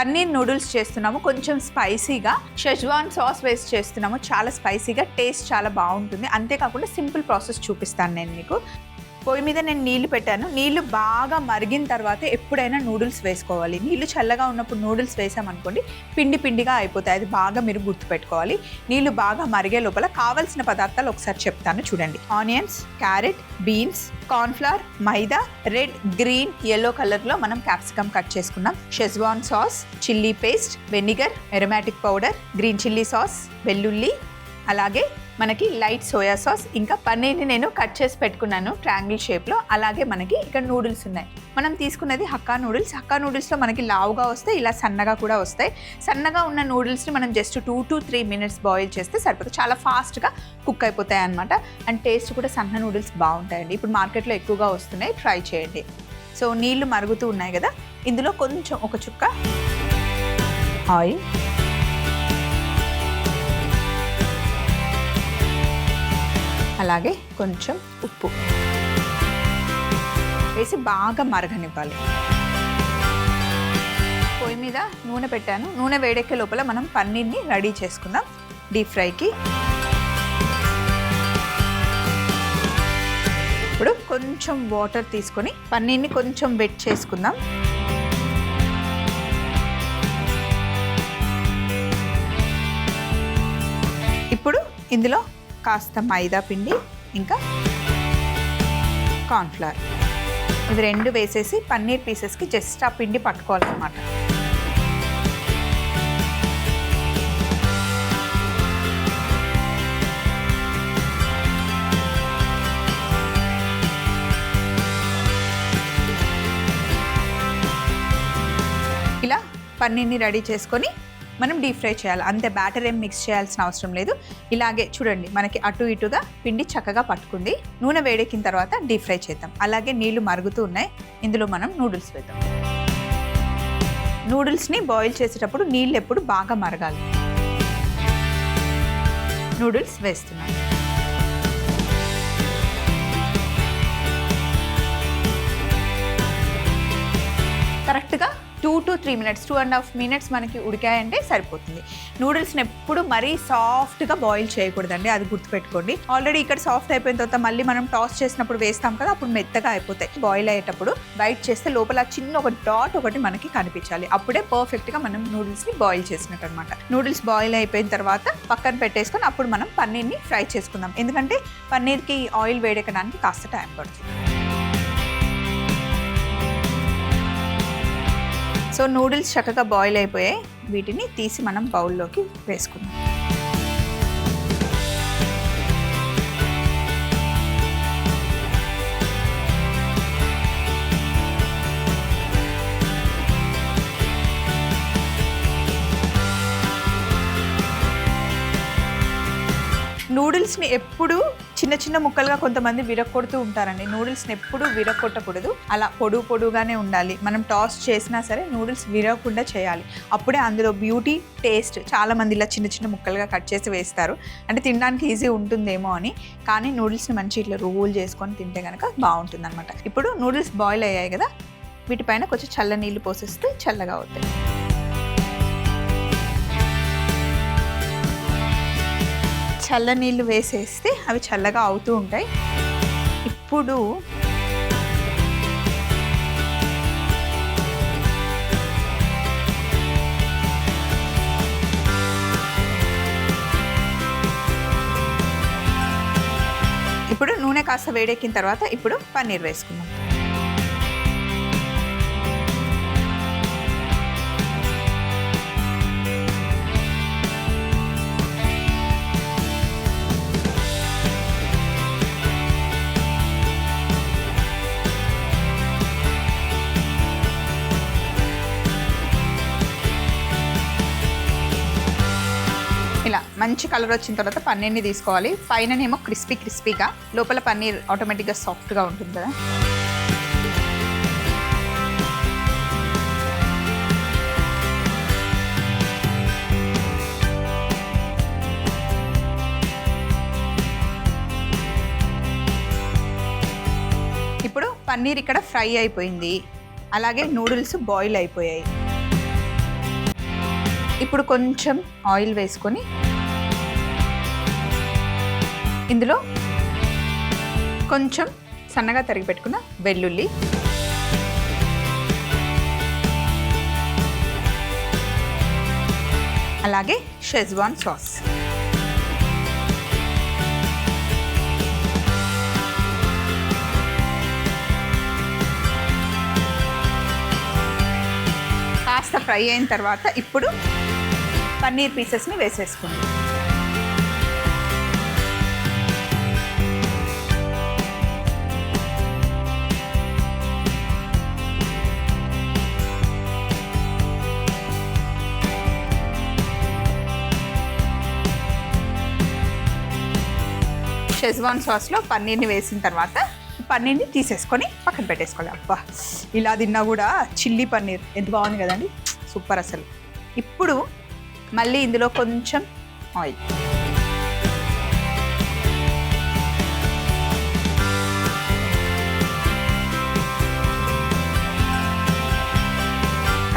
Paneer noodles చేస్తున్నాము, కొంచెం స్పైసీగా షెజ్వాన్ సాస్ వేసి చేస్తున్నాము. చాలా స్పైసీగా, టేస్ట్ చాలా బాగుంటుంది. అంతేకాకుండా సింపుల్ ప్రాసెస్ చూపిస్తాను నేను మీకు. పొయ్యి మీద నేను నీళ్లు పెట్టాను. నీళ్లు బాగా మరిగిన తర్వాత ఎప్పుడైనా నూడిల్స్ వేసుకోవాలి. నీళ్లు చల్లగా ఉన్నప్పుడు నూడిల్స్ వేసామనుకోండి పిండి పిండిగా అయిపోతాయి. అది బాగా మీరు గుర్తుపెట్టుకోవాలి. నీళ్లు బాగా మరిగే లోపల కావాల్సిన పదార్థాలు ఒకసారి చెప్తాను చూడండి. Onions, carrot, beans, cornflour, maida, red, green, yellow కలర్లో మనం క్యాప్సికమ్ కట్ చేసుకున్నాం. Schezwan sauce, chilli paste, vinegar, aromatic powder, green chilli sauce, వెల్లుల్లి, అలాగే మనకి లైట్ సోయా సాస్, ఇంకా పన్నీర్ని నేను కట్ చేసి పెట్టుకున్నాను ట్రయాంగిల్ షేప్లో. అలాగే మనకి ఇక్కడ నూడిల్స్ ఉన్నాయి. మనం తీసుకున్నది హక్కా నూడిల్స్. హక్కా నూడిల్స్లో మనకి లావుగా వస్తాయి, ఇలా సన్నగా కూడా వస్తాయి. సన్నగా ఉన్న నూడిల్స్ని మనం జస్ట్ 2 to 3 minutes బాయిల్ చేస్తే సరిపోతుంది. చాలా ఫాస్ట్గా కుక్ అయిపోతాయి అనమాట. అండ్ టేస్ట్ కూడా సన్న నూడిల్స్ బాగుంటాయండి. ఇప్పుడు మార్కెట్లో ఎక్కువగా వస్తున్నాయి, ట్రై చేయండి. సో నీళ్లు మరుగుతూ ఉన్నాయి కదా, ఇందులో కొంచెం ఒక చుక్క ఆయిల్, అలాగే కొంచెం ఉప్పు వేసి బాగా మరగనివ్వాలి. పొయ్యి మీద నూనె పెట్టాను. నూనె వేడెక్కే లోపల మనం పన్నీర్ని రెడీ చేసుకుందాం డీప్ ఫ్రైకి. ఇప్పుడు కొంచెం వాటర్ తీసుకొని పన్నీర్ని కొంచెం వెట్ చేసుకుందాం. ఇప్పుడు ఇందులో కాస్త మైదా పిండి, ఇంకా కార్న్ఫ్లవర్, ఇవి రెండు వేసేసి పన్నీర్ పీసెస్కి జస్ట్ ఆ పిండి పట్టుకోవాలన్నమాట. ఇలా పన్నీర్ని రెడీ చేసుకొని మనం డీప్ ఫ్రై చేయాలి. అంతే, బ్యాటర్ ఏం మిక్స్ చేయాల్సిన అవసరం లేదు. ఇలాగే చూడండి, మనకి అటు ఇటుగా పిండి చక్కగా పట్టుకుంది. నూనె వేడెక్కిన తర్వాత డీప్ ఫ్రై చేద్దాం. అలాగే నీళ్లు మరుగుతూ ఉన్నాయి, ఇందులో మనం నూడిల్స్ వేద్దాం. నూడిల్స్ని బాయిల్ చేసేటప్పుడు నీళ్ళు ఎప్పుడు బాగా మరగాలి. నూడిల్స్ వేస్తున్నాం. కరెక్ట్గా 2 to 3 minutes, 2.5 minutes మనకి ఉడికాయంటే సరిపోతుంది. నూడిల్స్ని ఎప్పుడు మరీ సాఫ్ట్గా బాయిల్ చేయకూడదండి, అది గుర్తుపెట్టుకోండి. ఆల్రెడీ ఇక్కడ సాఫ్ట్ అయిపోయిన తర్వాత మళ్ళీ మనం టాస్ చేసినప్పుడు వేస్తాం కదా, అప్పుడు మెత్తగా అయిపోతాయి. బాయిల్ అయ్యేటప్పుడు బైట్ చేస్తే లోపల చిన్న ఒక డాట్ ఒకటి మనకి కనిపించాలి. అప్పుడే పర్ఫెక్ట్గా మనం నూడిల్స్ని బాయిల్ చేసినట్టు అనమాట. నూడిల్స్ బాయిల్ అయిపోయిన తర్వాత పక్కన పెట్టేసుకొని అప్పుడు మనం పన్నీర్ని ఫ్రై చేసుకుందాం. ఎందుకంటే పన్నీర్కి ఆయిల్ వేడెక్కడానికి కాస్త టైం పడుతుంది. సో నూడిల్స్ చక్కగా బాయిల్ అయిపోయాయి. వీటిని తీసి మనం బౌల్లోకి వేసుకుందాం. నూడిల్స్ని ఎప్పుడు చిన్న చిన్న ముక్కలుగా కొంతమంది విరక్కొడుతూ ఉంటారండి. నూడిల్స్ని ఎప్పుడు విరక్కొట్టకూడదు, అలా పొడుగానే ఉండాలి. మనం టాస్ చేసినా సరే నూడిల్స్ విరగకుండా చేయాలి. అప్పుడే అందులో బ్యూటీ, టేస్ట్. చాలామంది ఇలా చిన్న చిన్న ముక్కలుగా కట్ చేసి వేస్తారు, అంటే తినడానికి ఈజీ ఉంటుందేమో అని. కానీ నూడిల్స్ని మంచి ఇట్లా రోల్ చేసుకొని తింటే కనుక బాగుంటుంది అనమాట. ఇప్పుడు నూడిల్స్ బాయిల్ అయ్యాయి కదా, వీటిపైన కొంచెం చల్ల నీళ్ళు పోసేస్తే చల్లగా అవుతాయి. చల్ల నీళ్ళు వేసేస్తే అవి చల్లగా అవుతూ ఉంటాయి. ఇప్పుడు నూనె కాస్త వేడెక్కిన తర్వాత ఇప్పుడు పన్నీర్ వేసుకుందాం. ఇలా మంచి కలర్ వచ్చిన తర్వాత పన్నీర్ని తీసుకోవాలి. పైననేమో క్రిస్పీగా, లోపల పన్నీర్ ఆటోమేటిక్గా సాఫ్ట్గా ఉంటుంది కదా. ఇప్పుడు పన్నీర్ ఇక్కడ ఫ్రై అయిపోయింది, అలాగే నూడిల్స్ బాయిల్ అయిపోయాయి. ఇప్పుడు కొంచెం ఆయిల్ వేసుకొని ఇందులో కొంచెం సన్నగా తరిగి పెట్టుకున్న వెల్లుల్లి, అలాగే షెజ్వాన్ సాస్, కాస్త ఫ్రై అయిన తర్వాత ఇప్పుడు పన్నీర్ పీసెస్ని వేసేసుకోండి. షెజ్వాన్ సాస్లో పన్నీర్ని వేసిన తర్వాత పన్నీర్ని తీసేసుకొని పక్కన పెట్టేసుకోవాలి. అబ్బా, ఇలా తిన్నా కూడా చిల్లీ పన్నీర్ ఎంత బాగుంది కదండి, సూపర్ అసలు. ఇప్పుడు మళ్ళీ ఇందులో కొంచెం ఆయిల్,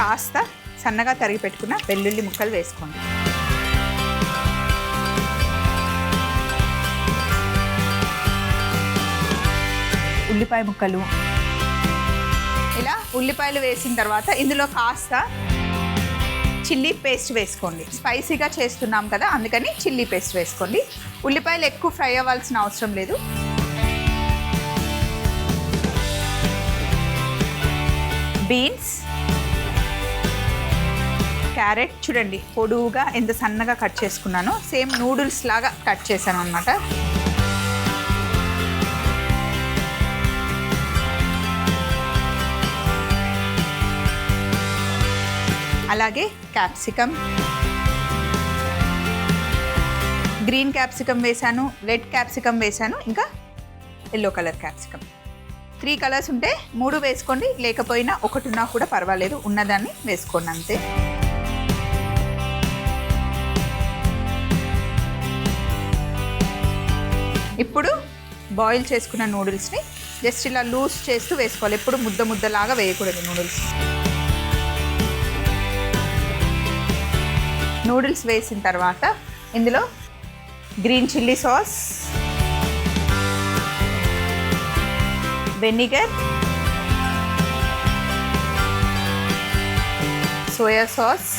కాస్త సన్నగా తరిగి పెట్టుకున్న వెల్లుల్లి ముక్కలు వేసుకోండి. ఉల్లిపాయ ముక్కలు, ఇలా ఉల్లిపాయలు వేసిన తర్వాత ఇందులో కాస్త చిల్లీ పేస్ట్ వేసుకోండి. స్పైసీగా చేస్తున్నాం కదా, అందుకని చిల్లీ పేస్ట్ వేసుకోండి. ఉల్లిపాయలు ఎక్కువ ఫ్రై అవ్వాల్సిన అవసరం లేదు. బీన్స్, క్యారెట్ చూడండి పొడువుగా ఎంత సన్నగా కట్ చేసుకున్నాను, సేమ్ నూడిల్స్ లాగా కట్ చేశాను అన్నమాట. అలాగే క్యాప్సికమ్, గ్రీన్ క్యాప్సికమ్ వేసాను, రెడ్ క్యాప్సికమ్ వేసాను, ఇంకా ఎల్లో కలర్ క్యాప్సికమ్. 3 కలర్స్ ఉంటే 3 వేసుకోండి, లేకపోయినా 1 ఉన్నా కూడా పర్వాలేదు, ఉన్నదాన్ని వేసుకోండి అంతే. ఇప్పుడు బాయిల్ చేసుకున్న నూడిల్స్ని జస్ట్ ఇలా లూజ్ చేస్తూ వేసుకోవాలి, ఎప్పుడు ముద్ద ముద్దలాగా వేయకూడదు నూడిల్స్. నూడిల్స్ వేసిన తర్వాత ఇందులో green chilli sauce, vinegar, soya sauce,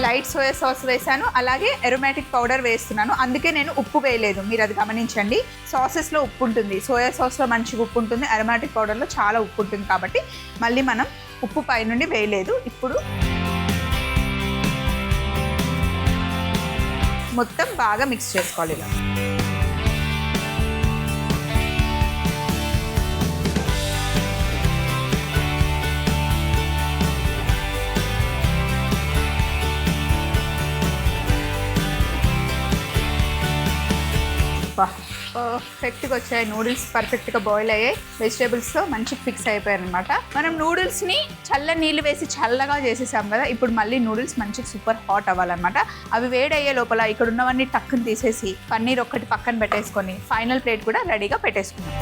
light soya sauce వేసాను, అలాగే అరోమాటిక్ పౌడర్ వేస్తున్నాను. అందుకే నేను ఉప్పు వేయలేదు, మీరు అది గమనించండి. సాసెస్లో ఉప్పు ఉంటుంది, సోయా సాస్లో మంచిగా ఉప్పు ఉంటుంది, అరోమాటిక్ పౌడర్లో చాలా ఉప్పు ఉంటుంది, కాబట్టి మళ్ళీ మనం ఉప్పు పైనుండి వేయలేదు. ఇప్పుడు మొత్తం బాగా మిక్స్ చేసుకోవాలి ఇలా. పర్ఫెక్ట్గా వచ్చాయి నూడిల్స్, పర్ఫెక్ట్గా బాయిల్ అయ్యాయి, వెజిటేబుల్స్తో మంచి ఫిక్స్ అయిపోయాయి అనమాట. మనం నూడిల్స్ని చల్ల నీళ్ళు వేసి చల్లగా చేసేసాం కదా, ఇప్పుడు మళ్ళీ నూడిల్స్ మంచి సూపర్ హాట్ అవ్వాలన్నమాట. అవి వేడి అయ్యే లోపల ఇక్కడ ఉన్నవన్నీ టక్కుని తీసేసి పన్నీర్ ఒక్కటి పక్కన పెట్టేసుకొని ఫైనల్ ప్లేట్ కూడా రెడీగా పెట్టేసుకున్నాం.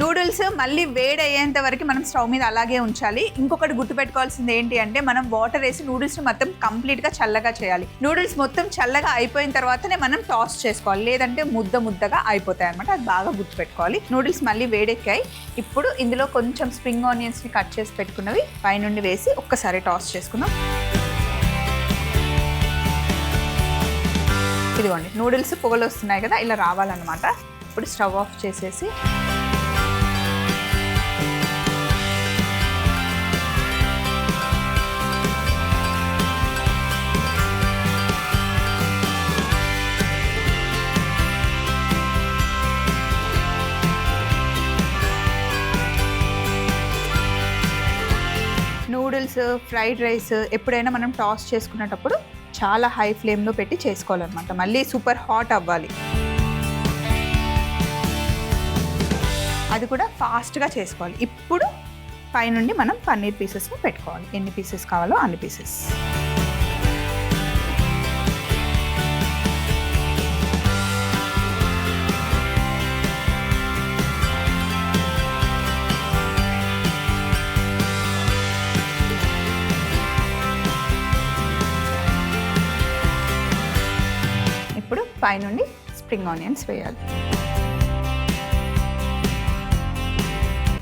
నూడిల్స్ మళ్ళీ వేడి అయ్యేంత వరకు మనం స్టవ్ మీద అలాగే ఉంచాలి. ఇంకొకటి గుర్తుపెట్టుకోవాల్సింది ఏంటి అంటే, మనం వాటర్ వేసి నూడిల్స్ని మొత్తం కంప్లీట్గా చల్లగా చేయాలి. నూడిల్స్ మొత్తం చల్లగా అయిపోయిన తర్వాతనే మనం టాస్ చేసుకోవాలి, లేదంటే ముద్ద ముద్దగా అయిపోతాయి అనమాట. అది బాగా గుర్తుపెట్టుకోవాలి. నూడిల్స్ మళ్ళీ వేడెక్కాయి. ఇప్పుడు ఇందులో కొంచెం స్ప్రింగ్ ఆనియన్స్ని కట్ చేసి పెట్టుకున్నవి పైనుండి వేసి ఒక్కసారి టాస్ చేసుకుందాం. ఇదిగోండి నూడిల్స్ పొగలు వస్తున్నాయి కదా, ఇలా రావాలన్నమాట. ఇప్పుడు స్టవ్ ఆఫ్ చేసేసి నూడిల్స్, ఫ్రైడ్ రైస్ ఎప్పుడైనా మనం టాస్ చేసుకునేటప్పుడు చాలా హై ఫ్లేమ్లో పెట్టి చేసుకోవాలన్నమాట. మళ్ళీ సూపర్ హాట్ అవ్వాలి, అది కూడా ఫాస్ట్గా చేసుకోవాలి. ఇప్పుడు పైనుండి మనం పన్నీర్ పీసెస్ని పెట్టుకోవాలి, ఎన్ని పీసెస్ కావాలో అన్ని పీసెస్. పైనుండి స్ప్రింగ్ ఆనియన్స్ వేయాలి.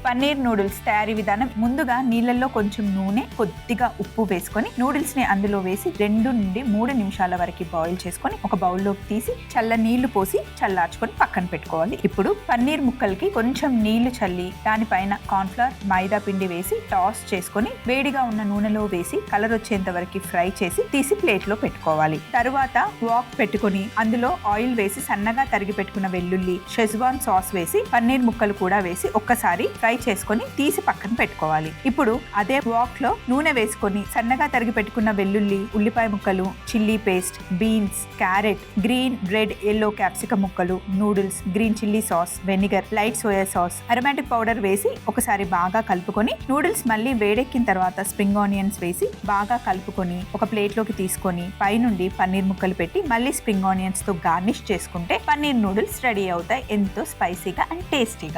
పన్నీర్ నూడిల్స్ తయారీ విధానం: ముందుగా నీళ్ళల్లో కొంచెం నూనె, కొద్దిగా ఉప్పు వేసుకొని నూడిల్స్ ని అందులో వేసి 2 నుండి 3 నిమిషాల వరకు బాయిల్ చేసుకొని ఒక బౌల్లోకి తీసి చల్ల నీళ్లు పోసి చల్లార్చుకొని పక్కన పెట్టుకోవాలి. ఇప్పుడు పన్నీర్ ముక్కలకి కొంచెం నీళ్లు చల్లి దానిపైన కార్న్ఫ్లవర్, మైదా పిండి వేసి టాస్ చేసుకొని వేడిగా ఉన్న నూనెలో వేసి కలర్ వచ్చేంత వరకు ఫ్రై చేసి తీసి ప్లేట్ లో పెట్టుకోవాలి. తరువాత వాక్ పెట్టుకొని అందులో ఆయిల్ వేసి సన్నగా తరిగి పెట్టుకున్న వెల్లుల్లి, షెజ్వాన్ సాస్ వేసి పన్నీర్ ముక్కలు కూడా వేసి ఒక్కసారి ఫ్రై చేసుకొని తీసి పక్కన పెట్టుకోవాలి. ఇప్పుడు అదే వాక్ లో నూనె వేసుకొని సన్నగా తరిగి పెట్టుకున్న వెల్లుల్లి, ఉల్లిపాయ ముక్కలు, chilli paste, beans, carrot, green, red, yellow capsicum ముక్కలు, noodles, green chilli sauce, vinegar, light soya sauce, aromatic powder వేసి ఒకసారి బాగా కలుపుకొని నూడిల్స్ మళ్ళీ వేడెక్కిన తర్వాత స్ప్రింగ్ ఆనియన్స్ వేసి బాగా కలుపుకొని ఒక ప్లేట్ లోకి తీసుకొని పైనుండి పన్నీర్ ముక్కలు పెట్టి మళ్ళీ స్ప్రింగ్ ఆనియన్స్ తో గార్నిష్ చేసుకుంటే పన్నీర్ నూడిల్స్ రెడీ అవుతాయి, ఎంతో స్పైసీగా అండ్ టేస్టీగా.